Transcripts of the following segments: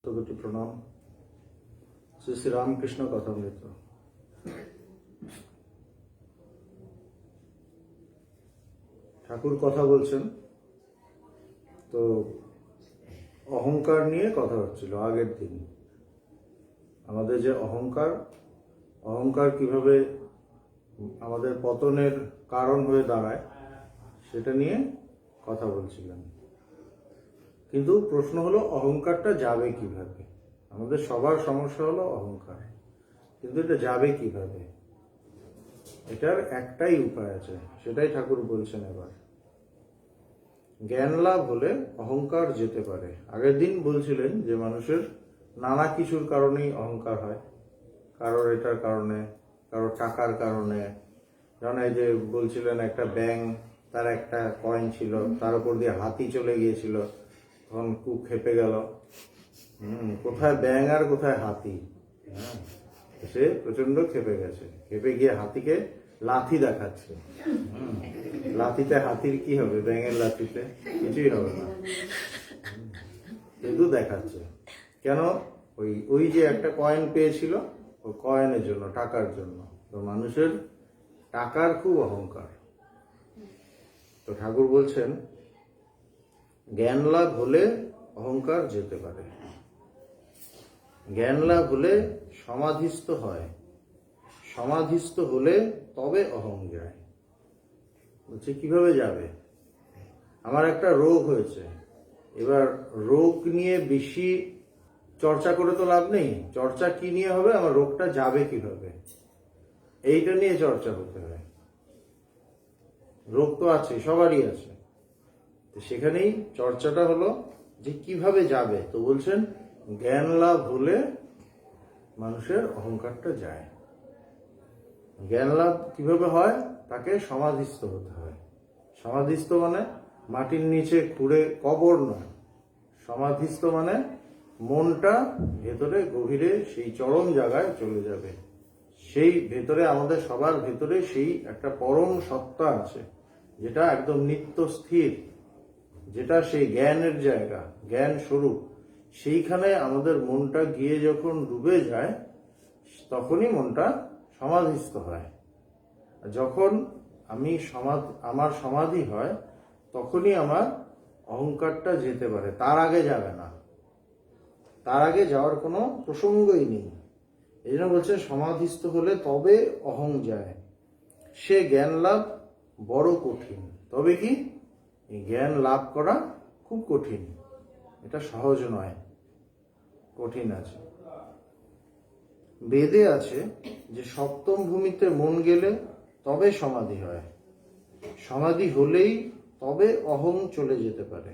শতকোটি প্রণাম। শ্রী শ্রী রামকৃষ্ণ কথামৃত। ঠাকুর কথা বলছেন, তো অহংকার নিয়ে কথা হচ্ছিল আগের দিন। আমাদের যে অহংকার কিভাবে আমাদের পতনের কারণ হয়ে দাঁড়ায় সেটা নিয়ে কথা বলছিলাম। কিন্তু প্রশ্ন হলো অহংকারটা যাবে কিভাবে? আমাদের সবার সমস্যা হলো অহংকার, কিন্তু এটা যাবে কিভাবে? এটার একটাই উপায় আছে, সেটাই ঠাকুর বলছেন। এবার জ্ঞান লাভ হলে অহংকার যেতে পারে। আগের দিন বলছিলেন যে মানুষের নানা কিছুর কারণেই অহংকার হয়। কারোর এটার কারণে, কারোর টাকার কারণে। যেমন এই যে বলছিলেন একটা ব্যাঙ, তার একটা কয়েন ছিল, তার উপর দিয়ে হাতি চলে গিয়েছিল, তখন খুব খেপে গেল। কোথায় ব্যাঙ আর কোথায় হাতি? সে প্রচন্ড খেপে গেছে। খেপে গিয়ে হাতিকে লাথি দেখাচ্ছে। লাথিতে হাতির কি হবে? ব্যাঙের লাথিতে কিছুই হবে না, কিন্তু দেখাচ্ছে কেন? ওই যে একটা কয়েন পেয়েছিল, ওই কয়েনের জন্য, টাকার জন্য। তো মানুষের টাকার খুব অহংকার। তো ঠাকুর বলছেন জ্ঞান লাভ হলে অহংকার যেতে পারে। জ্ঞান লাভ হলে সমাধিস্থ হয়, সমাধিস্থ হলে তবে অহং যায়। বলছে কিভাবে যাবে? আমার একটা রোগ হয়েছে, এবার রোগ নিয়ে বেশি চর্চা করে তো লাভ নেই। চর্চা কি নিয়ে হবে? আমার রোগটা যাবে কিভাবে, এইটা নিয়ে চর্চা হতে হয়। রোগ তো আছে, সবারই আছে, তো সেখানেই চর্চাটা হলো যে কিভাবে যাবে। তো বলছেন জ্ঞান লাভ হলে মানুষের অহংকারটা যায়। জ্ঞান লাভ কিভাবে হয়? তাকে সমাধিস্থ হতে হয়। সমাধিস্থ মানে মাটির নিচে খুঁড়ে কবর নয়। সমাধিস্থ মানে মনটা ভেতরে গভীরে সেই চরম জায়গায় চলে যাবে। সেই ভেতরে, আমাদের সবার ভেতরে সেই একটা পরম সত্তা আছে, যেটা একদম নিত্য স্থির, যেটা সেই জ্ঞানের জায়গা, জ্ঞান স্বরূপ। সেইখানে আমাদের মনটা গিয়ে যখন ডুবে যায়, তখনই মনটা সমাধিস্থ হয়। যখন আমার সমাধি হয়, তখনই আমার অহংকারটা যেতে পারে, তার আগে যাবে না। তার আগে যাওয়ার কোনো প্রসঙ্গই নেই। এই জন্য বলছে সমাধিস্থ হলে তবে অহং যায়। সে জ্ঞান লাভ বড় কঠিন। তবে কি, এই জ্ঞান লাভ করা খুব কঠিন, এটা সহজ নয়, কঠিন আছে। বেদে আছে যে সপ্তম ভূমিতে মন গেলে তবে সমাধি হয়। সমাধি হলেই তবে অহং চলে যেতে পারে।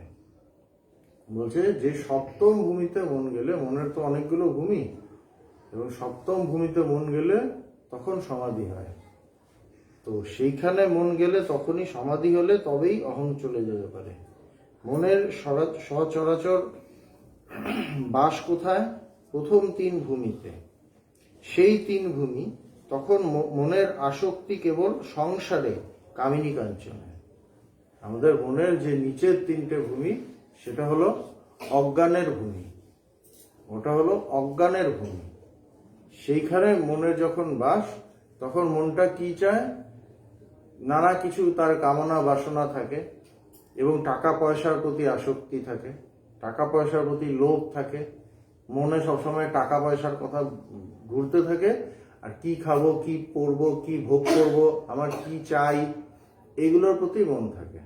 বলছে যে সপ্তম ভূমিতে মন গেলে, মনের তো অনেকগুলো ভূমি, এবং সপ্তম ভূমিতে মন গেলে তখন সমাধি হয়। তো সেইখানে মন গেলে, তখনই সমাধি হলে তবেই অহং চলে যেতে পারে। মনের সচরাচর বাস কোথায়? প্রথম 3 ভূমিতে। সেই 3 ভূমি, তখন মনের আসক্তি কেবল সংসারে, কামিনী কাঞ্চনে। আমাদের মনের যে নিচের 3টে ভূমি, সেটা হলো অজ্ঞানের ভূমি। ওটা হলো অজ্ঞানের ভূমি। সেইখানে মনের যখন বাস, তখন মনটা কি চায়? নানা কিছু তার কামনা বাসনা থাকে, এবং টাকা পয়সার প্রতি আসক্তি থাকে, টাকা পয়সার প্রতি লোভ থাকে। মনে সবসময় টাকা পয়সার কথা ঘুরতে থাকে, আর কি খাবো, কি পরবো, কি ভোগ করব, আমার কি চাই, এগুলোর প্রতি মন থাকে।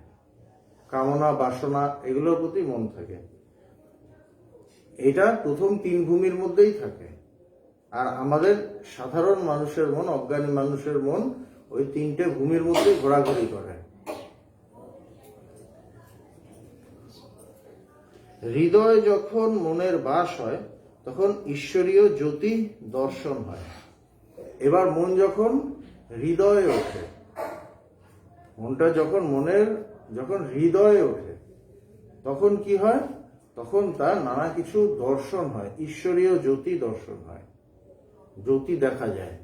কামনা বাসনা এগুলোর প্রতি মন থাকে। এটা প্রথম 3 ভূমির মধ্যেই থাকে। আর আমাদের সাধারণ মানুষের মন, অজ্ঞানী মানুষের মন ওই 3টে ভূমির মধ্যে ঘোরাঘুরি করে। হৃদয় যখন মনের বাস হয়, তখন ঈশ্বরীয় জ্যোতি দর্শন হয়। এবার মন যখন হৃদয়ে ওঠে, মনটা যখন হৃদয়ে ওঠে, তখন কি হয়? তখন তার নানা কিছু দর্শন হয়, ঈশ্বরীয় জ্যোতি দর্শন হয়, জ্যোতি দেখা যায়।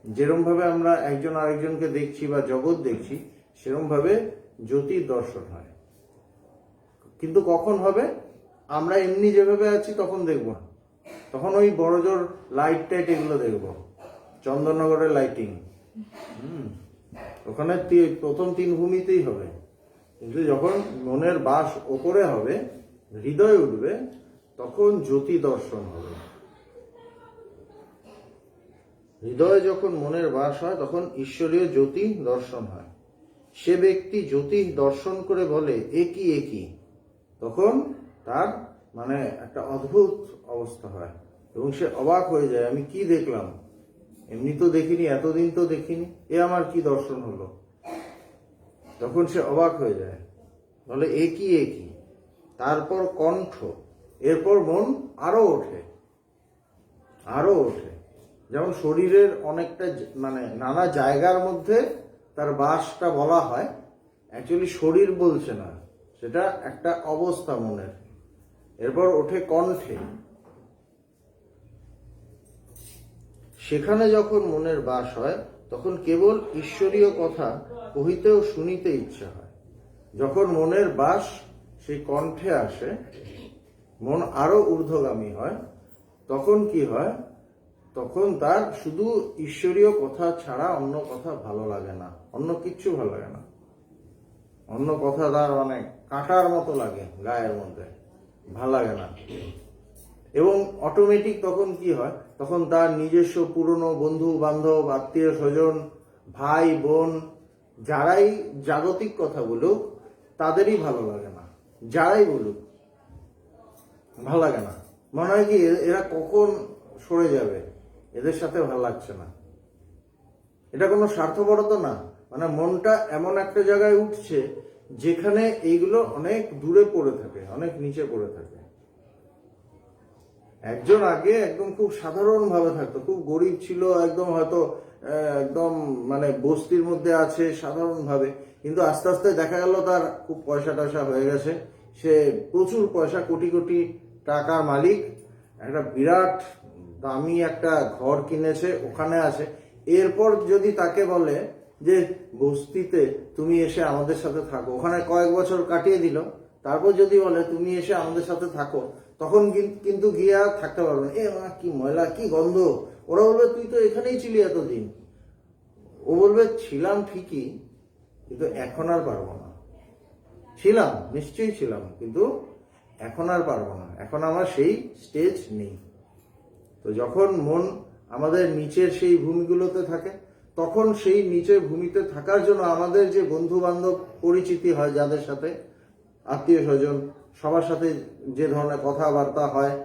যেরকম ভাবে আমরা একজন আরেকজনকে দেখছি বা জগৎ দেখছি, সেরকম ভাবে জ্যোতির দর্শন হয়। কিন্তু কখন হবে? আমরা এমনি যেভাবে আছি তখন দেখবো না, তখন ওই বড় জোর লাইট টাইট এগুলো দেখবো, চন্দননগরের লাইটিং। ওখানে প্রথম 3 ভূমিতেই হবে, কিন্তু যখন মনের বাস ওপরে হবে, হৃদয় উঠবে, তখন জ্যোতি দর্শন হবে। হৃদয়ে যখন মনের বাস হয় তখন ঈশ্বরীয় জ্যোতি দর্শন হয়। সে ব্যক্তি জ্যোতি দর্শন করে বলে একই একই, তখন তার মানে একটা অদ্ভুত অবস্থা হয় এবং সে অবাক হয়ে যায়, আমি কি দেখলাম, এমনি তো দেখিনি, এতদিন তো দেখিনি, এ আমার কি দর্শন হলো। তখন সে অবাক হয়ে যায়, বলে একই একই, তারপর কণ্ঠ, এরপর মন আরো ওঠে, আরো ওঠে। যেমন শরীরের অনেকটা মানে নানা জায়গার মধ্যে তার বাসটা বলা হয়, অ্যাকচুয়ালি শরীর বলছে না, সেটা একটা অবস্থা মনের। এরপর ওঠে কণ্ঠে, সেখানে যখন মনের বাস হয় তখন কেবল ঈশ্বরীয় কথা কহিতে ও শুনিতে ইচ্ছা হয়। যখন মনের বাস সেই কণ্ঠে আসে, মন আরো ঊর্ধ্বগামী হয়, তখন কি হয়, তখন তার শুধু ঈশ্বরীয় কথা ছাড়া অন্য কথা ভালো লাগে না, অন্য কিচ্ছু ভালো লাগে না। অন্য কথা তার মানে কাঁটার মতো লাগে গায়ের মধ্যে, ভালো লাগে না। এবং অটোমেটিক তখন কি হয়, তখন তার নিজস্ব পুরনো বন্ধু বান্ধব, আত্মীয় স্বজন, ভাই বোন, যারাই জাগতিক কথা বলুক তাদেরই ভালো লাগে না, যারাই বলুক ভালো লাগে না। মনে হয় কি এরা কখন সরে যাবে, এদের সাথে ভালো লাগছে না। এটা কোনো স্বার্থপরতা না, মানে মনটা এমন একটা জায়গায় উঠছে যেখানে এইগুলো অনেক দূরে পড়ে থাকে, অনেক নিচে পড়ে থাকে। একজন আগে একদম খুব সাধারণ ভাবে থাকতো, খুব গরিব ছিল, একদম হয়তো একদম মানে বস্তির মধ্যে আছে সাধারণ ভাবে, কিন্তু আস্তে আস্তে দেখা গেল তার খুব পয়সা টয়সা হয়ে গেছে, সে প্রচুর পয়সা, কোটি কোটি টাকার মালিক, একটা বিরাট দামি একটা ঘর কিনেছে, ওখানে আছে। এরপর যদি তাকে বলে যে বস্তিতে তুমি এসে আমাদের সাথে থাকো, ওখানে কয়েক বছর কাটিয়ে দিল, তারপর যদি বলে তুমি এসে আমাদের সাথে থাকো, তখন কিন্তু গিয়ে আর থাকতে পারবে না। কি ময়লা, কি গন্ধ। ওরা বলবে তুই তো এখানেই ছিলি এতদিন। ও বলবে ছিলাম ঠিকই, কিন্তু এখন আর পারবো না। ছিলাম, নিশ্চয়ই ছিলাম, কিন্তু এখন আর পারবো না, এখন আমার সেই স্টেজ নেই। তো যখন মন আমাদের নিচের সেই ভূমিগুলোতে থাকে, তখন সেই নিচের ভূমিতে থাকার জন্য আমাদের যে বন্ধু বান্ধব পরিচিতি হয়, যাদের সাথে আত্মীয় স্বজন, সবার সাথে যে ধরনের কথাবার্তা হয়,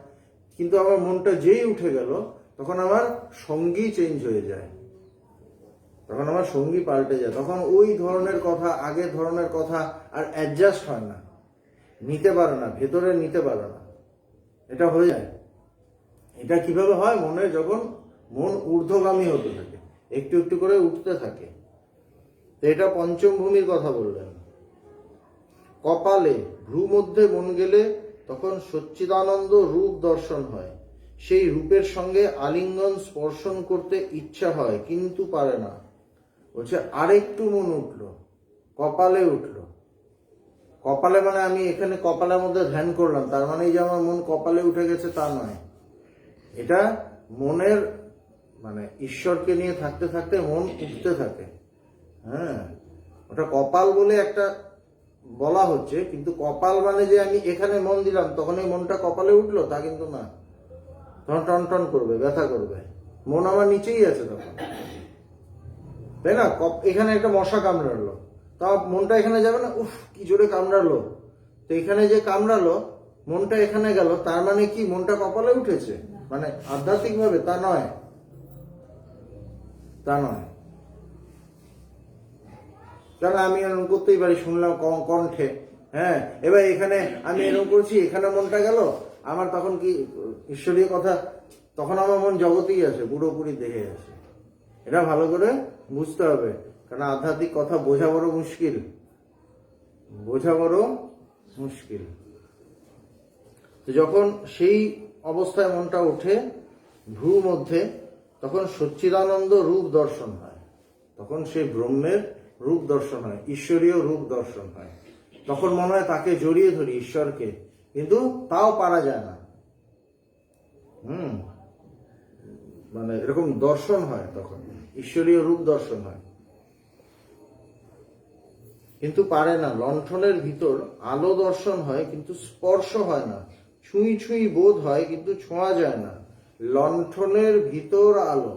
কিন্তু আমার মনটা যেই উঠে গেল, তখন আমার সঙ্গী চেঞ্জ হয়ে যায়, তখন আমার সঙ্গী পাল্টে যায়। তখন ওই ধরনের কথা, আগের ধরনের কথা আর অ্যাডজাস্ট হয় না, নিতে পারে না, ভেতরে নিতে পারে না, এটা হয়ে যায়। এটা কিভাবে হয়, মনে যখন মন ঊর্ধ্বগামী হতে থাকে, একটু একটু করে উঠতে থাকে। তো এটা পঞ্চম ভূমির কথা বললেন। কপালে, ভ্রু মধ্যে মন গেলে তখন সচ্চিদানন্দ রূপ দর্শন হয়। সেই রূপের সঙ্গে আলিঙ্গন স্পর্শন করতে ইচ্ছা হয়, কিন্তু পারে না। বলছে আরেকটু মন উঠলো, কপালে উঠলো। কপালে মানে আমি এখানে কপালের মধ্যে ধ্যান করলাম, তার মানে যে আমার মন কপালে উঠে গেছে তা নয়। এটা মনের মানে ঈশ্বরকে নিয়ে থাকতে থাকতে মন উঠতে থাকে। হ্যাঁ, ওটা কপাল বলে একটা বলা হচ্ছে, কিন্তু কপাল মানে যে আমি এখানে মন দিলাম তখন এই মনটা কপালে উঠলো তা কিন্তু না। তখন টন টন করবে, ব্যথা করবে, মন আমার নিচেই আছে তখন, তাই না? এখানে একটা মশা কামড়ালো, তা মনটা এখানে যাবে না, উফ কি জোরে কামড়ালো। তো এখানে যে কামড়ালো, মনটা এখানে গেল, তার মানে কি মনটা কপালে উঠেছে? মানে আধ্যাত্মিক ভাবে তা নয়, তা নয়। কারণ আমি এরকম করতেই পারি, শুনলাম কণ্ঠে, হ্যাঁ এবার এখানে আমি এরকম করছি, এখানে মনটা গেল আমার, তখন কি ঈশ্বরীয় কথা, তখন আমার মন জগতেই আছে, পুরোপুরি দেহে আছে। এটা ভালো করে বুঝতে হবে, কারণ আধ্যাত্মিক কথা বোঝা বড় মুশকিল, বোঝা বড় মুশকিল। তো যখন সেই অবস্থায় মনটা ওঠে ভ্রু মধ্যে, তখন সচ্চিদানন্দ রূপ দর্শন হয়, তখন সেই ব্রহ্মের রূপ দর্শন হয়, ঈশ্বরীয় রূপ দর্শন হয়। তখন মনে হয় তাকে জড়িয়ে ধরি, ঈশ্বরকে, কিন্তু তাও পারা যায় না। মানে এরকম দর্শন হয়, তখন ঈশ্বরীয় রূপ দর্শন হয়, কিন্তু পারে না। লণ্ঠনের ভিতর আলো দর্শন হয় কিন্তু স্পর্শ হয় না, ছুঁই ছুঁই বোধ হয় কিন্তু ছোঁয়া যায় না। লণ্ঠনের ভিতর আলো।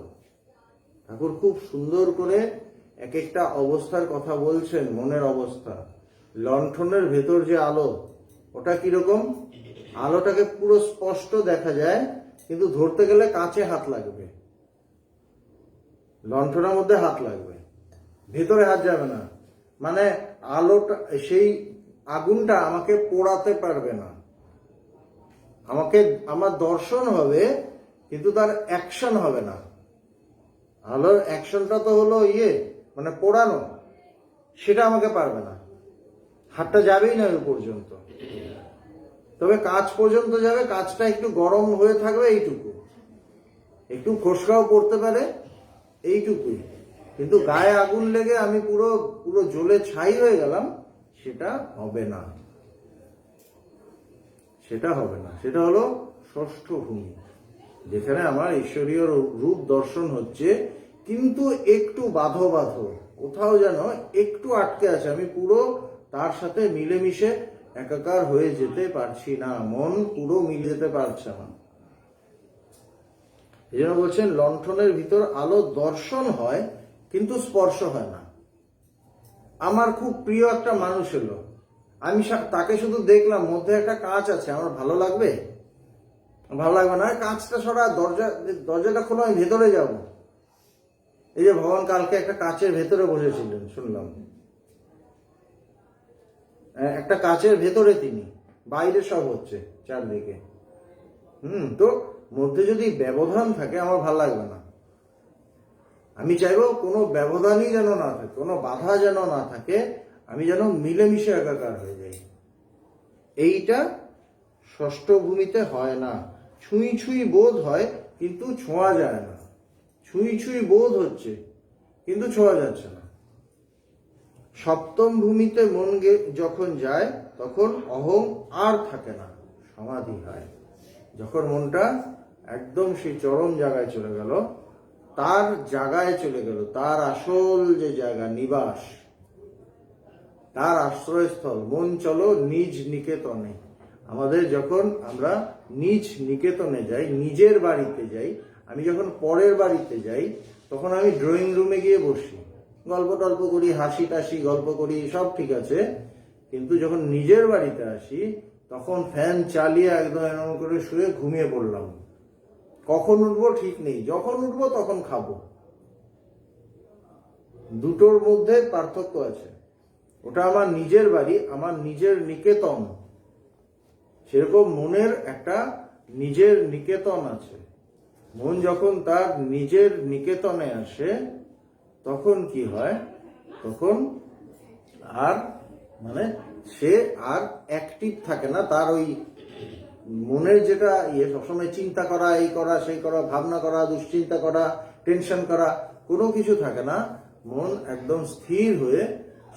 ঠাকুর খুব সুন্দর করে এক একটা অবস্থার কথা বলছেন, মনের অবস্থা। লণ্ঠনের ভেতর যে আলো, ওটা কিরকম? আলোটাকে পুরো স্পষ্ট দেখা যায়, কিন্তু ধরতে গেলে কাছে হাত লাগবে, লণ্ঠনের মধ্যে হাত লাগবে, ভেতরে হাত যাবে না। মানে আলোটা, সেই আগুনটা আমাকে পোড়াতে পারবে না। আমার দর্শন হবে, কিন্তু তার অ্যাকশন হবে না। আলোর অ্যাকশনটা তো হলো মানে পোড়ানো, সেটা আমাকে পারবে না। হাতটা যাবেই না ওই পর্যন্ত, তবে কাজ পর্যন্ত যাবে, কাজটা একটু গরম হয়ে থাকবে, এইটুকু, একটু খসড়াও পড়তে পারে, এইটুকুই। কিন্তু গায়ে আগুন লেগে আমি পুরো পুরো জ্বলে ছাই হয়ে গেলাম, সেটা হবে না, সেটা হবে না। সেটা হলো ষষ্ঠ ভূমি, যেখানে আমার ঈশ্বরীয় রূপ দর্শন হচ্ছে, কিন্তু একটু বাঁধো বাঁধো, কোথাও যেন একটু আটকে আছে, আমি পুরো তার সাথে মিলেমিশে একাকার হয়ে যেতে পারছি না, মন পুরো মিলে যেতে পারছে না। এই জন্য বলছেন লণ্ঠনের ভিতর আলো দর্শন হয় কিন্তু স্পর্শ হয় না। আমার খুব প্রিয় একটা মানুষ এলো, আমি তাকে শুধু দেখলাম, মধ্যে একটা কাঁচ আছে, আমার ভালো লাগবে? ভালো লাগবে না। কাঁচটা সরা, দরজাটা খোলো, আমি ভেতরে যাব। এই যে ভগবান কালকে একটা কাঁচের ভেতরে বসেছিলেন, শুনলাম, একটা কাঁচের ভেতরে তিনি, বাইরে সব হচ্ছে চারদিকে। তো মধ্যে যদি ব্যবধান থাকে, আমার ভালো লাগবে না। আমি চাইবো কোনো ব্যবধানই যেন না থাকে, কোনো বাধা যেন না থাকে, আমি যেন মিলেমিশে একাকার হয়ে যাই। এইটা ষষ্ঠ ভূমিতে হয় না। ছুঁই ছুঁই বোধ হয় কিন্তু ছোঁয়া যায় না, ছুঁই ছুঁই বোধ হচ্ছে কিন্তু ছোঁয়া যাচ্ছে না। সপ্তম ভূমিতে মন যখন যায়, তখন অহং আর থাকে না, সমাধি হয়। যখন মনটা একদম সেই চরম জায়গায় চলে গেল, তার জায়গায় চলে গেল, তার আসল যে জায়গা, নিবাস, তার আশ্রয়স্থল। মন চলো নিজ নিকেতনে। আমাদের যখন আমরা নিজ নিকেতনে যাই, নিজের বাড়িতে যাই, আমি যখন পরের বাড়িতে যাই, তখন আমি ড্রয়িং রুমে গিয়ে বসি, গল্প টল্প করি, হাসি টাসি গল্প করি, সব ঠিক আছে। কিন্তু যখন নিজের বাড়িতে আসি, তখন ফ্যান চালিয়ে একদম এরকম করে শুয়ে ঘুমিয়ে পড়লাম। কখন উঠবো ঠিক নেই, যখন উঠবো তখন খাবো। দুটোর মধ্যে পার্থক্য আছে। ওটা আমার নিজের বাড়ি, আমার নিজের নিকেতন। সেরকম মনের একটা নিজের নিকেতন আছে। মন যখন তার নিজের নিকেতনে আসে, তখন কি হয়? তখন আর মানে সে আর অ্যাক্টিভ থাকে না। তার ওই মনের যেটা সবসময় চিন্তা করা, এই করা, সেই করা, ভাবনা করা, দুশ্চিন্তা করা, টেনশন করা, কোনো কিছু থাকে না। মন একদম স্থির হয়ে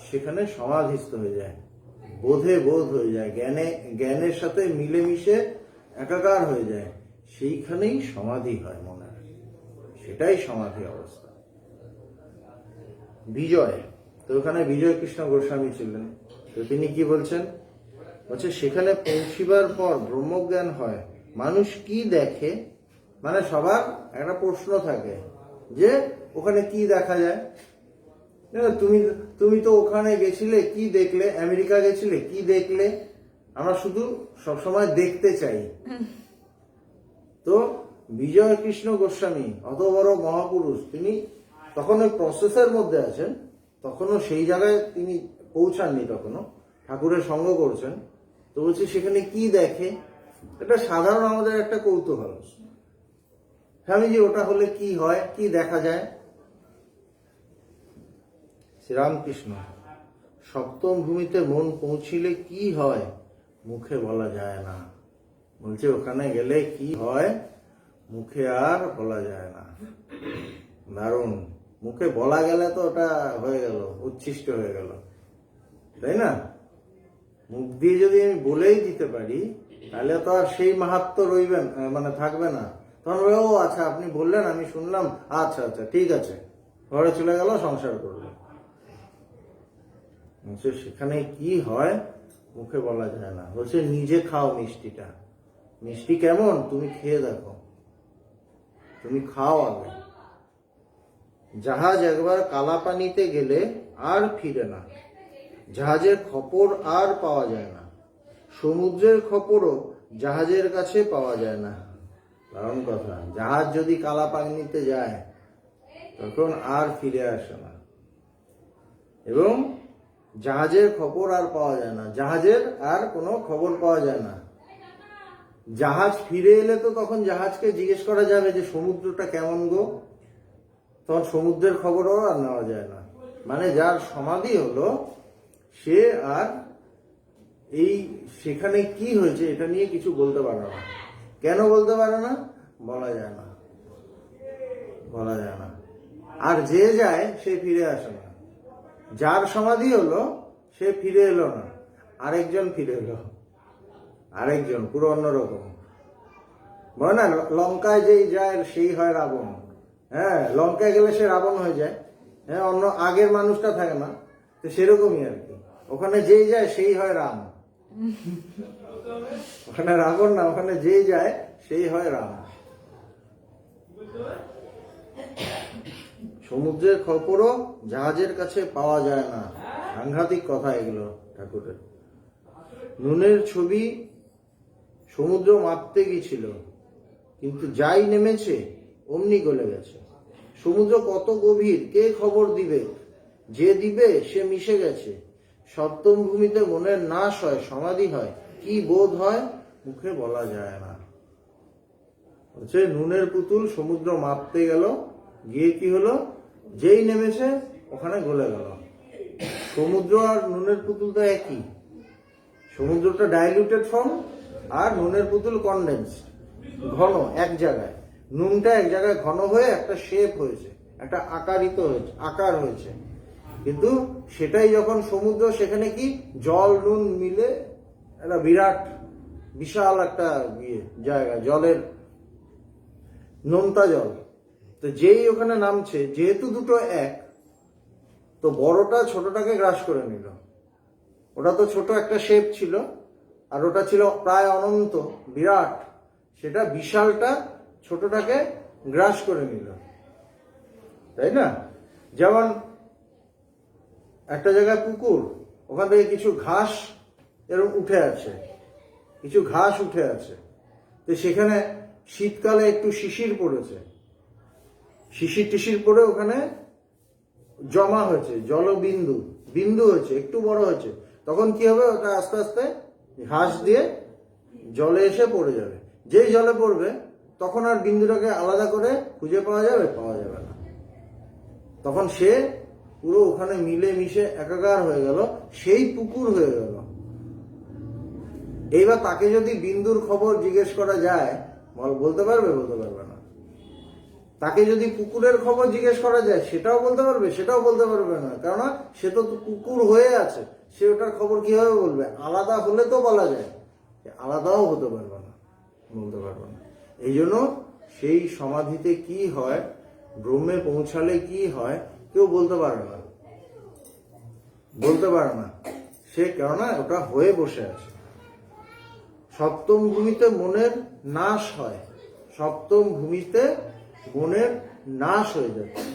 সেখানে সমাধিস্থ হয়ে যায়, বোধে বোধ হয়ে যায়, জ্ঞানের সাথে মিলেমিশে একাকার হয়ে যায়। সেইখানেই সমাধি হয় মনের, সেটাই সমাধি অবস্থা। বিজয়, তো ওখানে বিজয় কৃষ্ণ গোস্বামী ছিলেন। তো তিনি কি বলছেন? বলছে সেখানে পৌঁছিবার পর ব্রহ্মজ্ঞান হয়। মানুষ কি দেখে? মানে সবার একটা প্রশ্ন থাকে যে ওখানে কি দেখা যায়। তুমি তো ওখানে গেছিলে, কি দেখলে? আমেরিকা গেছিলে, কি দেখলে? আমরা শুধু সবসময় দেখতে চাই। তো বিজয় কৃষ্ণ গোস্বামী, অত বড় মহাপুরুষ, তিনি তখন ওই প্রসেসের মধ্যে আছেন, তখনও সেই জায়গায় তিনি পৌঁছাননি, তখনও ঠাকুরের সঙ্গ করছেন। তো বলছি সেখানে কি দেখে? এটা সাধারণ আমাদের একটা কৌতূহল, স্বামীজি ওটা হলে কি হয়, কি দেখা যায়? শ্রীরামকৃষ্ণ, সপ্তম ভূমিতে মন পৌঁছিলে কি হয় মুখে বলা যায় না। বলছে ওখানে গেলে কি হয় মুখে আর বলা যায় না। দারুণ। মুখে বলা গেলে তো ওটা হয়ে গেল, উচ্ছিষ্ট হয়ে গেল, তাই না? মুখ দিয়ে যদি আমি বলেই দিতে পারি তাহলে তো আর সেই মাহাত্ম রইবেন, মানে থাকবে না। তখন বলে, ও আচ্ছা আপনি বললেন, আমি শুনলাম, আচ্ছা আচ্ছা ঠিক আছে, ঘরে চলে গেল, সংসার করলো। সেখানে কি হয় মুখে বলা যায় না। বলছে নিজে খাও মিষ্টিটা। মিষ্টি কেমন তুমি খেয়ে দেখো, তুমি খাও আগে। জাহাজ একবার কালা পানিতে গেলে আর ফিরে না, জাহাজের খপর আর পাওয়া যায় না, সমুদ্রের খপরও জাহাজের কাছে পাওয়া যায় না। কারণ কথা, জাহাজ যদি কালা পানিতে যায় তখন আর ফিরে আসে না, এবং জাহাজের খবর আর পাওয়া যায় না, জাহাজের আর কোনো খবর পাওয়া যায় না। জাহাজ ফিরে এলে তো তখন জাহাজকে জিজ্ঞেস করা যাবে যে সমুদ্রটা কেমন গো, তখন সমুদ্রের খবরও আর নেওয়া যায় না। মানে যার সমাধি হলো সে আর এই সেখানে কি হয়েছে এটা নিয়ে কিছু বলতে পারে না। কেন বলতে পারে না? বলা যায় না, বলা যায় না। আর যে যায় সে ফিরে আসে না। যার সমাধি হলো সে ফিরে এলো না, আরেকজন ফিরে এলো, আরেকজন পুরো অন্যরকম। বলে না লঙ্কায় যেই যায় সেই হয় রাবণ। হ্যাঁ, লঙ্কায় গেলে সে রাবণ হয়ে যায়। হ্যাঁ, অন্য আগের মানুষটা থাকে না, তো সেরকমই আর কি। ওখানে যেই যায় সেই হয় রাম, ওখানে রাবণ না, ওখানে যেই যায় সেই হয় রাম। সমুদ্রের খবরও জাহাজের কাছে পাওয়া যায় না। সাংঘাতিক কথা এগুলো ঠাকুরের। নুনের ছবি সমুদ্র মাপতে গিয়েছিল, কিন্তু যাই নেমেছে অমনি গলে গেছে। সমুদ্র কত গভীর কে খবর দিবে, যে দিবে সে মিশে গেছে। সপ্তম ভূমিতে মনের নাশ হয়, সমাধি হয়, কি বোধ হয় মুখে বলা যায় না। হচ্ছে নুনের পুতুল সমুদ্র মাপতে গেল, গিয়ে কি হলো, যেই নেমেছে ওখানে গলে গেল। সমুদ্র আর নুনের পুতুল তো একই। সমুদ্রটা ডাইলিউটেড ফর্ম, আর নুনের পুতুল কনডেন্স, ঘন এক জায়গায়। নুনটা এক জায়গায় ঘন হয়ে একটা শেপ হয়েছে, একটা আকারিত হয়েছে, আকার হয়েছে। কিন্তু সেটাই যখন সমুদ্র, সেখানে কি জল নুন মিলে একটা বিরাট বিশাল একটা জায়গা, জলের নোনতা জল। তো যেই ওখানে নামছে, যেহেতু দুটো এক, তো বড়টা ছোটটাকে গ্রাস করে নিল। ওটা তো ছোট একটা শেপ ছিল, আর ওটা ছিল প্রায় অনন্ত বিরাট, সেটা বিশালটা ছোটটাকে গ্রাস করে নিল, তাই না? যেমন একটা জায়গায় পুকুর, ওখান থেকে কিছু ঘাস এরকম উঠে আছে, কিছু ঘাস উঠে আছে, তো সেখানে শীতকালে একটু শিশির পড়েছে, শিশির টিশির পড়ে ওখানে জমা হয়েছে, জলবিন্দু বিন্দু হয়েছে, একটু বড় হয়েছে। তখন কি হবে, ওটা আস্তে আস্তে ঘাস দিয়ে জলে এসে পড়ে যাবে। যেই জলে পড়বে তখন আর বিন্দুটাকে আলাদা করে খুঁজে পাওয়া যাবে? পাওয়া যাবে না। তখন সে পুরো ওখানে মিলে মিশে একাকার হয়ে গেল, সেই পুকুর হয়ে গেল। এইবার তাকে যদি বিন্দুর খবর জিজ্ঞেস করা যায়, বলতে পারবে? বলতে পারবে না। তাকে যদি পুকুরের খবর জিজ্ঞেস করা যায়, সেটাও বলতে পারবে? সেটাও বলতে পারবে না, কেননা সে তো পুকুর হয়ে আছে, সে ওটার খবর কিভাবে বলবে? আলাদা হলে তো বলা যায়, আলাদাও হতে পারবে না, বলতে পারবে না। এই জন্য সেই সমাধিতে কি হয়, ব্রহ্মে পৌঁছালে কি হয়, কেউ বলতে পারে না, বলতে পারে না। সে কেননা ওটা হয়ে বসে আছে। সপ্তম ভূমিতে মনের নাশ হয়, সপ্তম ভূমিতে মনের নাশ হয়ে যাচ্ছে।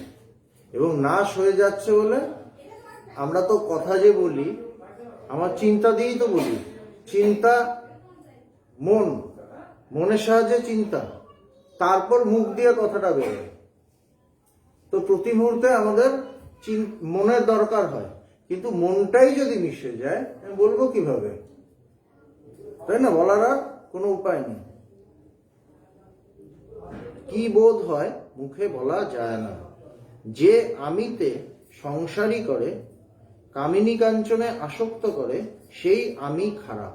এবং নাশ হয়ে যাচ্ছে বলে আমরা তো কথা যে বলি, আমার চিন্তা দিয়েই তো বলি। চিন্তা, মন, মনের সাহায্যে চিন্তা, তারপর মুখ দিয়ে কথাটা বেরোয়। তো প্রতি মুহূর্তে আমাদের মনের দরকার হয়, কিন্তু মনটাই যদি মিশে যায়, বলবো কিভাবে? তাই না? বলার আর কোনো উপায় নেই। কি বোধ হয় মুখে বলা যায় না। যে আমিতে সংসারী করে, কামিনী কাঞ্চনে আসক্ত করে, সেই আমি খারাপ।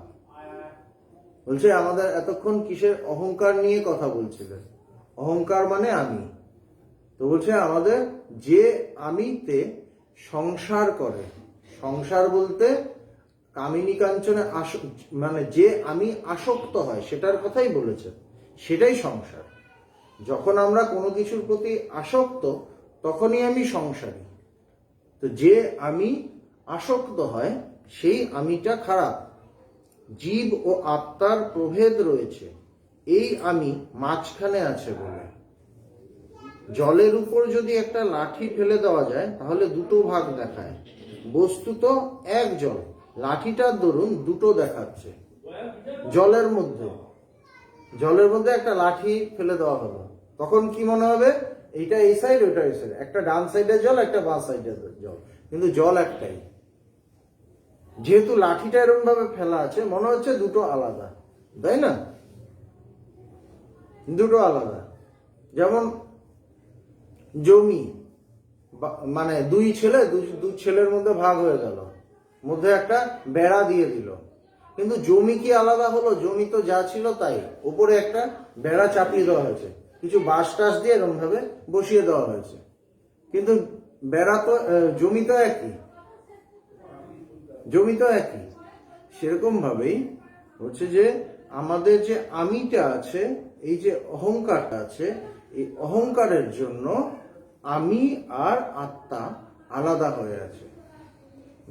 বলছে আমাদের এতক্ষণ কিসের অহংকার নিয়ে কথা বলছিলেন, অহংকার মানে আমি। তো বলছে আমাদের যে আমিতে সংসার করে, সংসার বলতে কামিনী কাঞ্চনে মানে যে আমি আসক্ত হয় সেটার কথাই বলেছেন, সেটাই সংসার। যখন আমরা কোনো কিছুর প্রতি আসক্ত তখনই আমি সংসারী। তো যে আমি আসক্ত হয় সেই আমিটা খারাপ। জীব ও আত্মার প্রভেদ রয়েছে, এই আমি মাঝখানে আছে বলে। জলের উপর যদি একটা লাঠি ফেলে দেওয়া যায় তাহলে দুটো ভাগ দেখায়, বস্তুত এক জল, লাঠিটার দরুন দুটো দেখাচ্ছে। জলের মধ্যে একটা লাঠি ফেলে দেওয়া হলো, তখন কি মনে হবে? এইটা এই সাইড, ওইটা এই সাইড, একটা ডান সাইডের জল, একটা বাঁ সাইডের জল, কিন্তু জল একটাই। যেহেতু লাঠিটা এরকম ভাবে ফেলা আছে, মনে হচ্ছে দুটো আলাদা, তাই না? দুটো আলাদা। যেমন জমি, মানে দুই ছেলের মধ্যে ভাগ হয়ে গেল, মধ্যে একটা বেড়া দিয়ে দিল, কিন্তু জমি কি আলাদা হলো? জমি তো যা ছিল তাই, উপরে একটা বেড়া চাপিয়ে দেওয়া হয়েছে, কিছু বাঁশ টাস দিয়ে এরকম ভাবে বসিয়ে দেওয়া হয়েছে, কিন্তু বেড়া তো জমি তো একই। সেরকম ভাবেই হচ্ছে যে আমাদের যে আমিটা আছে, এই যে অহংকারটা আছে, এই অহংকারের জন্য আমি আর আত্মা আলাদা হয়ে আছে,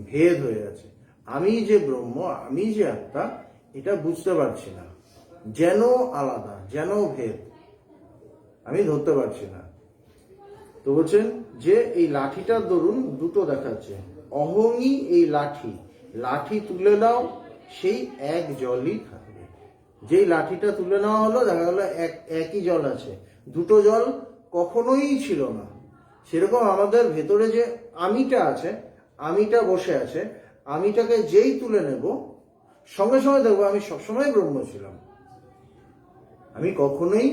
ভেদ হয়ে আছে। আমি যে ব্রহ্ম, আমি যে আত্মা, এটা বুঝতে পারছি না, যেন আলাদা, যেন ভেদ, আমি ধরতে পারছি না। তো বলছেন যে এই লাঠিটার দরুন দুটো দেখাচ্ছে। অহংই এই লাঠি তুলে দাও, সেই এক জলই থাকবে। যেই লাঠিটা তুলে নেওয়া হলো, দেখা গেল একই জল আছে, দুটো জল কখনোই ছিল না। সেরকম আমাদের ভেতরে যে আমিটা আছে, আমিটা বসে আছে, আমিটাকে যেই তুলে নেব, সঙ্গে সঙ্গে দেখবো আমি সবসময় ব্রহ্ম ছিলাম, আমি কখনোই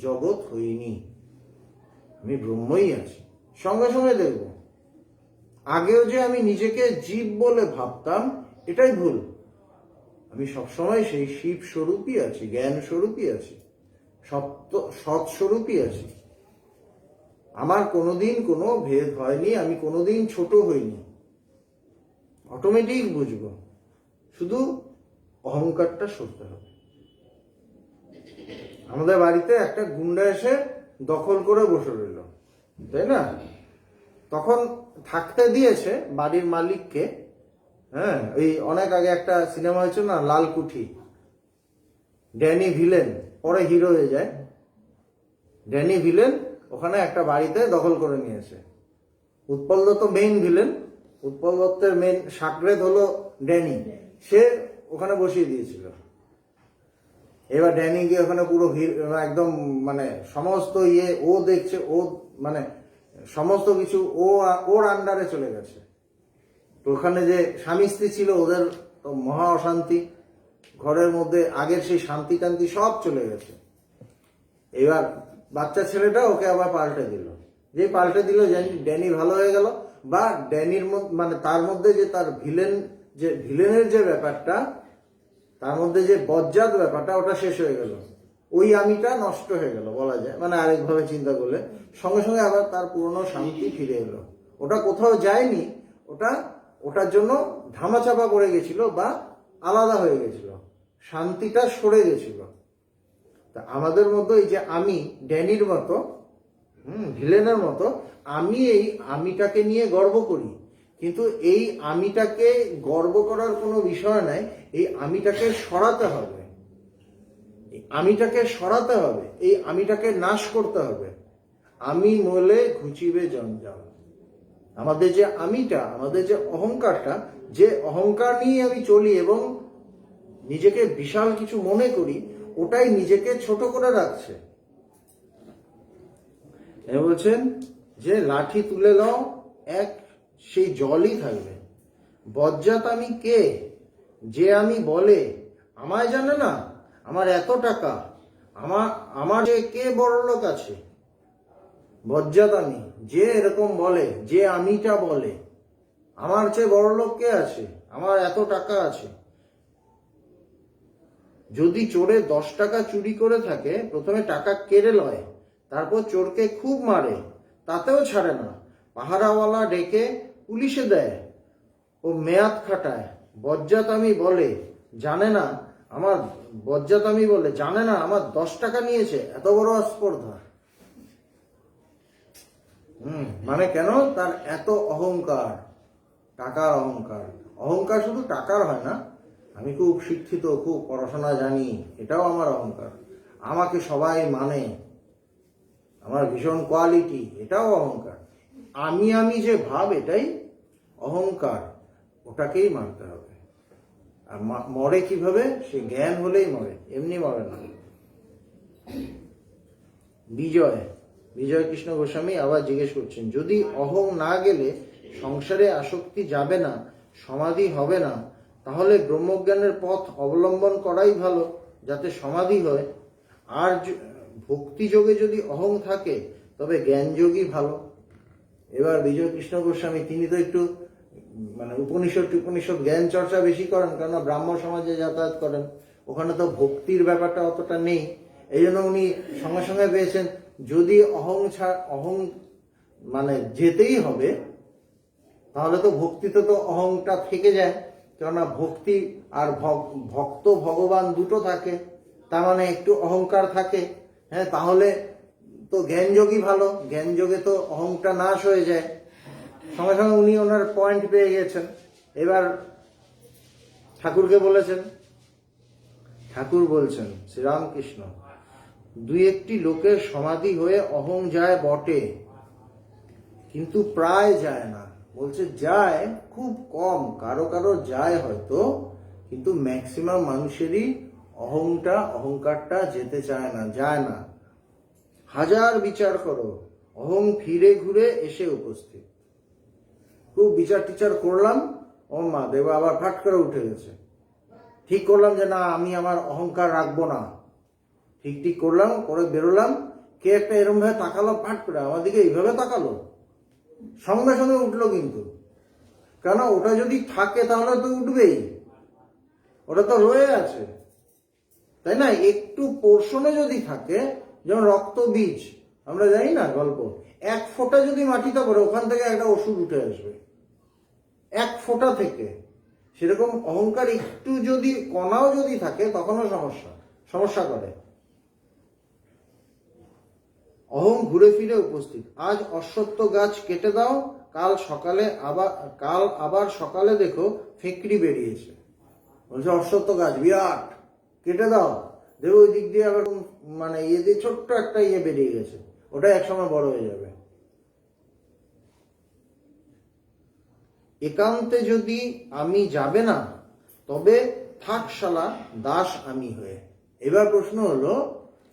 জগৎ হইনি, আমি ব্রহ্মই আছি। সঙ্গে সঙ্গে দেখব। আগেও যে আমি নিজেকে জীব বলে ভাবতাম, এটাই ভুল। আমি সবসময় সেই শিব স্বরূপই আছি, জ্ঞান স্বরূপই আছি, সৎ স্বরূপই আছি। আমার কোনোদিন কোনো ভেদ হয়নি, আমি কোনোদিন ছোট হইনি। অটোমেটিক বুঝবো, শুধু অহংকারটা সরতে হবে। আমাদের বাড়িতে একটা গুন্ডা এসে দখল করে বসে রইল, তাই না? তখন থাকতে দিয়েছে বাড়ির মালিককে। হ্যাঁ, ওই অনেক আগে একটা সিনেমা হয়েছে না, লালকুঠি, ড্যানি ভিলেন পরে হিরো হয়ে যায়। ড্যানি ভিলেন ওখানে একটা বাড়িতে দখল করে নিয়েছে। উৎপল দত্ত মেইন ভিলেন, উৎপল দত্তের মেইন সাকরেদ হলো ড্যানি, সে ওখানে বসিয়ে দিয়েছিল। এবার ড্যানি গিয়ে ওখানে পুরো একদম মানে সমস্ত ও দেখছে, ও মানে সমস্ত কিছু ওর আন্ডারে চলে গেছে। তো ওখানে যে স্বামী স্ত্রী ছিল, ওদের মহা অশান্তি, ঘরের মধ্যে আগের সেই শান্তি টান্তি সব চলে গেছে। এবার বাচ্চা ছেলেটা ওকে আবার পাল্টে দিল, ড্যানি ভালো হয়ে গেল। বা ড্যানির মানে তার মধ্যে যে তার ভিলেনের যে ব্যাপারটা, তার মধ্যে যে বজ্জাত ব্যাপারটা, ওটা শেষ হয়ে গেল, ওই আমিটা নষ্ট হয়ে গেল বলা যায়। মানে আরেকভাবে চিন্তা করলে সঙ্গে সঙ্গে আবার তার পুরনো শান্তি ফিরে এলো। ওটা কোথাও যায়নি, ওটার জন্য ধামাচাপা পড়ে গেছিল বা আলাদা হয়ে গেছিল, শান্তিটা সরে গেছিল। তা আমাদের মতো এই যে আমি ড্যানির মতো, ভিলেনের মতো, আমি এই আমিটাকে নিয়ে গর্ব করি, কিন্তু এই আমিটাকে গর্ব করার কোনো বিষয় নাই। এই আমিটাকে সরাতে হবে, এই আমিটাকে নাশ করতে হবে। আমি মলে ঘুচিবে জঞ্জাল। আমাদের যে আমিটা, আমাদের যে অহংকারটা, যে অহংকার নিয়ে আমি চলি এবং নিজেকে বিশাল কিছু মনে করি, ওটাই নিজেকে ছোট করে রাখছে। বলছেন যে লাঠি তুলে দাও, এক সেই জলই থাকবে। বজ্জাত আমি কে? যে আমি বলে আমায় জানে না, আমার এত টাকা, আমার যে কে বড় লোক আছে। বজ্জাত আমি, যে এরকম বলে, যে আমিটা বলে আমার চেয়ে বড় লোক কে আছে, আমার এত টাকা আছে। যদি চোরে 10 টাকা চুরি করে থাকে, প্রথমে টাকা কেড়ে লয়, তারপর চোরকে খুব মারে, তাতেও ছাড়ে না, পাহারাওয়ালা ডেকে পুলিশে দেয়, ও মেয়াদ খাটায়, বজ্জাতামি বলে জানে না আমার বজ্জাতামি বলে জানে না আমার 10 টাকা নিয়েছে, এত বড় আস্পর্ধা। মানে কেন? তার এত অহংকার, টাকার অহংকার। অহংকার শুধু টাকার হয় না, আমি খুব শিক্ষিত, খুব পড়াশোনা জানি, এটাও আমার অহংকার। আমাকে সবাই মানে, আমার ভীষণ কোয়ালিটি, এটাও অহংকার। আমি যে ভাব, এটাই অহংকার, ওটাকেই মানতে হবে। আর মরে কিভাবে? সে জ্ঞান হলেই মরে, এমনি মরে না। বিজয় কৃষ্ণ গোস্বামী আবার জিজ্ঞেস করছেন, যদি অহং না গেলে সংসারে আসক্তি যাবে না, সমাধি হবে না, তাহলে ব্রহ্মজ্ঞানের পথ অবলম্বন করাই ভালো, যাতে সমাধি হয়। আর ভক্তি যোগে যদি অহং থাকে তবে জ্ঞান যোগই ভালো। এবার বিজয় কৃষ্ণ গোস্বামী তিনি তো একটু মানে উপনিষদ জ্ঞান চর্চা বেশি করেন, কেননা ব্রাহ্ম সমাজে যাতায়াত করেন, ওখানে তো ভক্তির ব্যাপারটা অতটা নেই। এই জন্য উনি সঙ্গে সঙ্গে পেয়েছেন, যদি অহং মানে যেতেই হবে, তাহলে তো ভক্তিতে তো অহংটা থেকে যায়, কেননা ভক্তি আর ভক্ত ভগবান দুটো থাকে, তার মানে একটু অহংকার থাকে। হ্যাঁ, তাহলে তো জ্ঞানযোগী ভালো, জ্ঞানযোগে তো অহংটা নাশ হয়ে যায়। সঙ্গে সঙ্গে উনি ওনার পয়েন্ট পেয়ে গেছেন। এবার ঠাকুরকে বলেছেন, ঠাকুর বলছেন, শ্রীরামকৃষ্ণ, 2-1টি লোকের সমাধি হয়ে অহং যায় বটে, কিন্তু প্রায় যায় না। বলছে যায় খুব কম, কারো কারো যায় হয়তো, কিন্তু ম্যাক্সিমাম মানুষেরই অহংকারটা যেতে চায় না, যায় না। হাজার বিচার করো, অহং ফিরে ঘুরে এসে উপস্থিত। খুব বিচার টিচার করলাম, ও মা দেব আবার ফাট করে উঠে গেছে। ঠিক করলাম যে না, আমি আমার অহংকার রাখবো না, ঠিক করলাম, করে বেরোলাম, কে একটা এরম ভাবে তাকালো, ফাট করে আমার দিকে এইভাবে তাকালো, সঙ্গে সঙ্গে উঠলো। কিন্তু কেন? ওটা যদি থাকে তাহলে তো উঠবেই, ওটা তো রয়ে আছে, তাই না? একটু পোর্শনে যদি থাকে, যেমন রক্ত বীজ, আমরা জানি না গল্প, 1 ফোঁটা যদি মাটিতে পড়ে, ওখান থেকে একটা ওষুধ উঠে আসবে, 1 ফোঁটা থেকে। সেরকম অহংকার একটু যদি কণাও যদি থাকে, তখনও সমস্যা করে। অহং ঘুরে ফিরে উপস্থিত। আজ অশ্বত্থ গাছ কেটে দাও, কাল আবার সকালে দেখো ফেকড়ি বেরিয়েছে। বলছে অশ্বত্থ গাছ বিরাট, কেটে দাও, দেখো ওই দিক দিয়ে আবার মানে দিয়ে ছোট্ট একটা বেরিয়ে গেছে, ওটা একসময় বড় হয়ে যাবে। একান্তে যদি আমি যাবে না, তবে থাক শালা দাস আমি হয়ে। এবার প্রশ্ন হলো,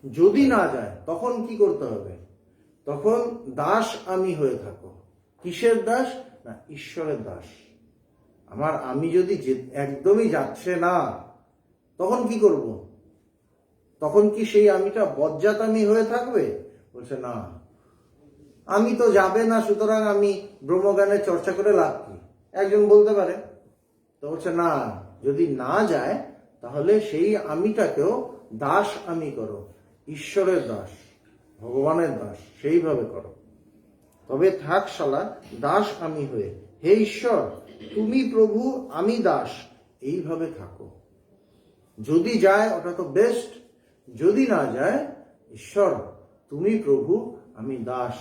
যদি না যায় তখন কি করতে হবে? তখন দাস আমি হয়ে থাকো। কিসের দাস? না, ঈশ্বরের দাস। আমি যদি একদমই যাচ্ছে না, তখন কি করব? তখন কি সেই আমিটা বজ্জাতামি হয়ে থাকবে? বলছে না, আমি তো যাবে না, সুতরাং আমি ব্রহ্মজ্ঞানের চর্চা করে লাভ কি? একজন বলতে পারে। তো বলছে না, যদি না যায় তাহলে সেই আমিটাকেও দাস আমি করো, ঈশ্বরের দাস, ভগবানের দাস, সেইভাবে করো। তবে থাক শালা দাস আমি হয়ে, হে ঈশ্বর তুমি প্রভু আমি দাস, এইভাবে থাকো। যদি যায় ওটা তো বেস্ট, যদি না যায়, ঈশ্বর তুমি প্রভু আমি দাস।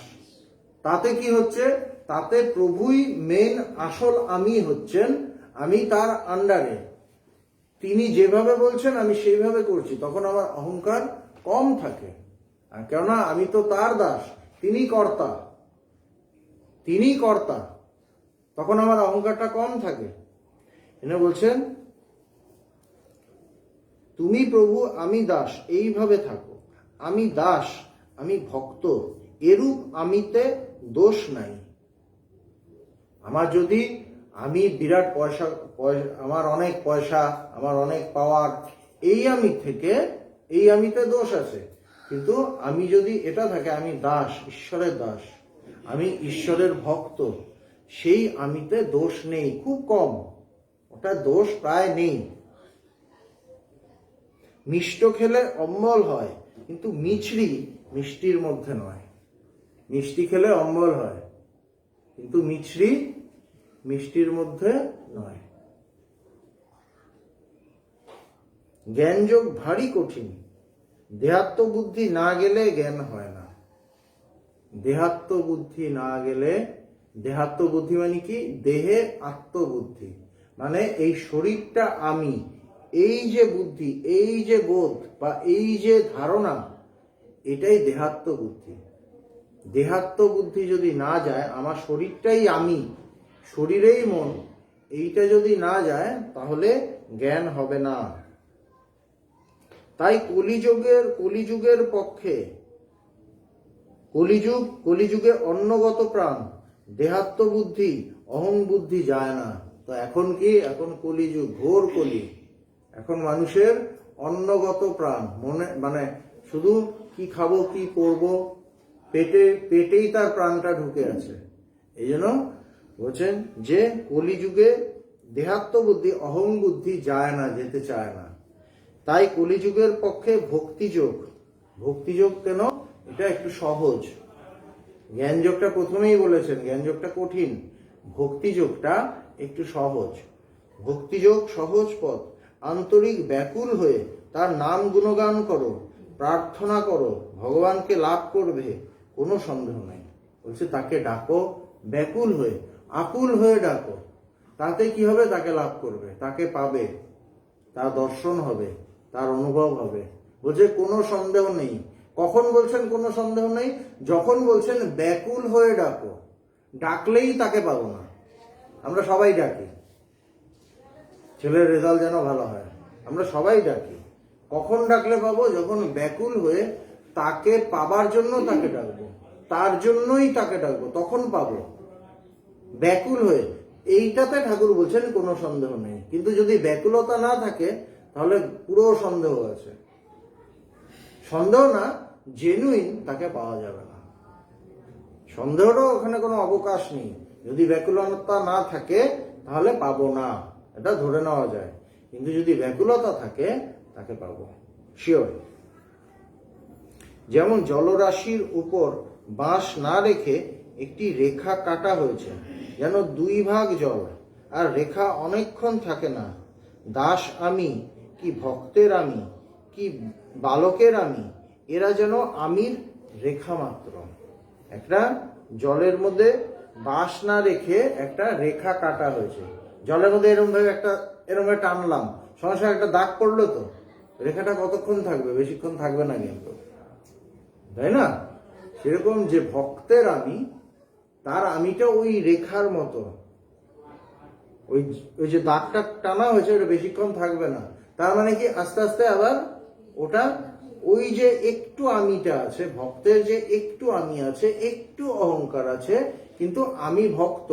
তাতে কি হচ্ছে? তাতে প্রভুই মেন আসল আমি হচ্ছেন, আমি তার আন্ডারে, তিনি যেভাবে বলছেন আমি সেইভাবে করছি, তখন আমার অহংকার কম থাকে। আর কেননা আমি তো তার দাস, তিনি কর্তা, তখন আমার অহংকারটা কম থাকে। এনে বলছেন তুমি প্রভু আমি দাস, এইভাবে থাকো। আমি দাস, আমি ভক্ত, এরূপ আমিতে দোষ নাই। আমার যদি আমি বিরাট পয়সা, আমার অনেক পয়সা, আমার অনেক পাওয়ার, এই আমিতে দোষ আছে। কিন্তু আমি যদি এটা থাকে, আমি দাস, ঈশ্বরের দাস, আমি ঈশ্বরের ভক্ত, সেই আমিতে দোষ নেই, খুব কম, ওটা দোষ প্রায় নেই। মিষ্ট খেলে অম্বল হয়, কিন্তু মিষ্টির মধ্যে নয়। মিষ্টি খেলে অম্বল হয়, কিন্তু মিষ্টির মধ্যে নয়। জ্ঞানযোগ ভারী কঠিন, দেহাত্মবুদ্ধি না গেলে জ্ঞান হয় না। দেহাত্মবুদ্ধি না গেলে, দেহাত্মবুদ্ধি মানে কি? দেহে আত্মবুদ্ধি, মানে এই শরীরটা আমি, এই যে বুদ্ধি, এই যে বোধ বা এই যে ধারণা, এটাই দেহাত্মবুদ্ধি। দেহাত্মবুদ্ধি যদি না যায়, আমার শরীরটাই আমি, শরীরেই মন, এইটা যদি না যায় তাহলে জ্ঞান হবে না। তাই কলিযুগের পক্ষে, কলিযুগে অন্নগত প্রাণ, দেহাত্মবুদ্ধি, অহং বুদ্ধি যায় না। তো এখন কি? এখন কলিযুগ, ঘোর কলি। এখন মানুষের অন্নগত প্রাণ, মনে মানে শুধু কি খাবো, কি করব, পেটেই তার প্রাণটা ঢুকে আছে। এই জন্য বলছেন যে কলিযুগে দেহাত্মবুদ্ধি, অহং বুদ্ধি যায় না, যেতে চায় না। তাই কলিযুগের পক্ষে ভক্তিযোগ। ভক্তিযোগ কেন? এটা একটু সহজ। জ্ঞানযোগটা প্রথমেই বলেছেন জ্ঞানযোগটা কঠিন, ভক্তিযোগটা একটু সহজ। ভক্তিযোগ সহজ পথ। আন্তরিক ব্যাকুল হয়ে তার নাম গুণগান করো, প্রার্থনা করো, ভগবানকে লাভ করবে, কোনো সন্দেহ নেই। বলছে তাকে ডাকো, ব্যাকুল হয়ে, আকুল হয়ে ডাকো, তাতে কি হবে? তাকে লাভ করবে, তাকে পাবে, তার দর্শন হবে, তার অনুভব হবে। বলছে কোনো সন্দেহ নেই। কখন বলছেন কোনো সন্দেহ নেই? যখন বলছেন ব্যাকুল হয়ে ডাকো। ডাকলেই তাকে পাবো না। আমরা সবাই ডাকি ছেলের রেজাল্ট যেন ভালো হয়, আমরা সবাই ডাকি। কখন ডাকলে পাবো? যখন ব্যাকুল হয়ে তাকে পাবার জন্য তাকে ডাকবো, তার জন্যই তাকে ডাকবো, তখন পাবো। ব্যাকুল হয়ে, এইটাতে ঠাকুর বলছেন কোনো সন্দেহ নেই। কিন্তু যদি ব্যাকুলতা না থাকে তাহলে পুরো সন্দেহ আছে। সন্দেহ না, জেনুইন তাকে পাওয়া যাবে না। সন্দেহটাও ওখানে কোনো অবকাশ নেই। যদি ব্যাকুলতা না থাকে তাহলে পাবো না, এটা ধরে নেওয়া যায়। কিন্তু যদি ব্যাকুলতা থাকে তাকে পাবো শিওর। যেমন জলরাশির উপর বাঁশ না রেখে একটি রেখা কাটা হয়েছে, যেন দুই ভাগ জল, আর রেখা অনেকক্ষণ থাকে না। দাস আমি, কি ভক্তের আমি, কি বালকের আমি, এরা যেন আমির রেখা মাত্র। একটা জলের মধ্যে বাঁশ না রেখে একটা রেখা কাটা হয়েছে, জলের মধ্যে এরকম ভাবে টানলাম, সঙ্গে সঙ্গে একটা দাগ পড়লো, তো রেখাটা কতক্ষণ থাকবে? বেশিক্ষণ থাকবে না কিন্তু, তাই না? সেরকম যে ভক্তের আমি, তার আমিটা ওই রেখার মতো। ওই যে দাগটা টানা হয়েছে ওটা বেশিক্ষণ থাকবে না। তার মানে কি? আস্তে আস্তে আবার ওটা, ওই যে একটু আমিটা আছে, ভক্তের যে একটু আমি আছে, একটু অহংকার আছে, কিন্তু আমি ভক্ত,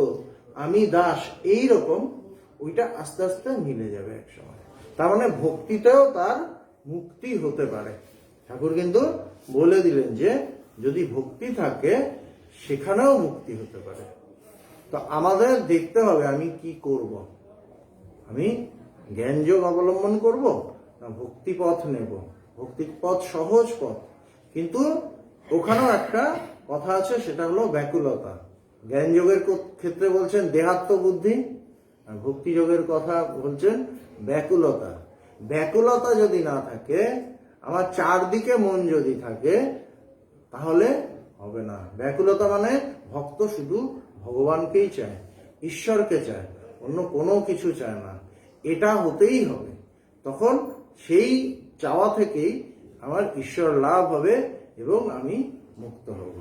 আমি দাস, এই রকম ওইটা আস্তে আস্তে মিলে যাবে এক সময়। তার মানে ভক্তিতেও তার মুক্তি হতে পারে। ঠাকুর কিন্তু বলে দিলেন যে যদি ভক্তি থাকে সেখানেও মুক্তি হতে পারে। তো আমাদের দেখতে হবে আমি কি করব। আমি জ্ঞানযোগ অবলম্বন করব না ভক্তি পথ নেব? ভক্তি পথ সহজ পথ, কিন্তু ওখানেও একটা কথা আছে, সেটা হলো ব্যাকুলতা। জ্ঞানযোগের ক্ষেত্রে বলছেন দেহাত্মবুদ্ধি, আর ভক্তি যোগের কথা বলছেন ব্যাকুলতা। ব্যাকুলতা যদি না থাকে, আমার চারদিকে মন যদি থাকে, তাহলে হবে না। ব্যাকুলতা মানে ভক্ত শুধু ভগবানকেই চায়, ঈশ্বরকে চায়, অন্য কোনো কিছু চায় না। এটা হতেই হবে। তখন সেই চাওয়া থেকেই আমার ঈশ্বর লাভ হবে এবং আমি মুক্ত হব।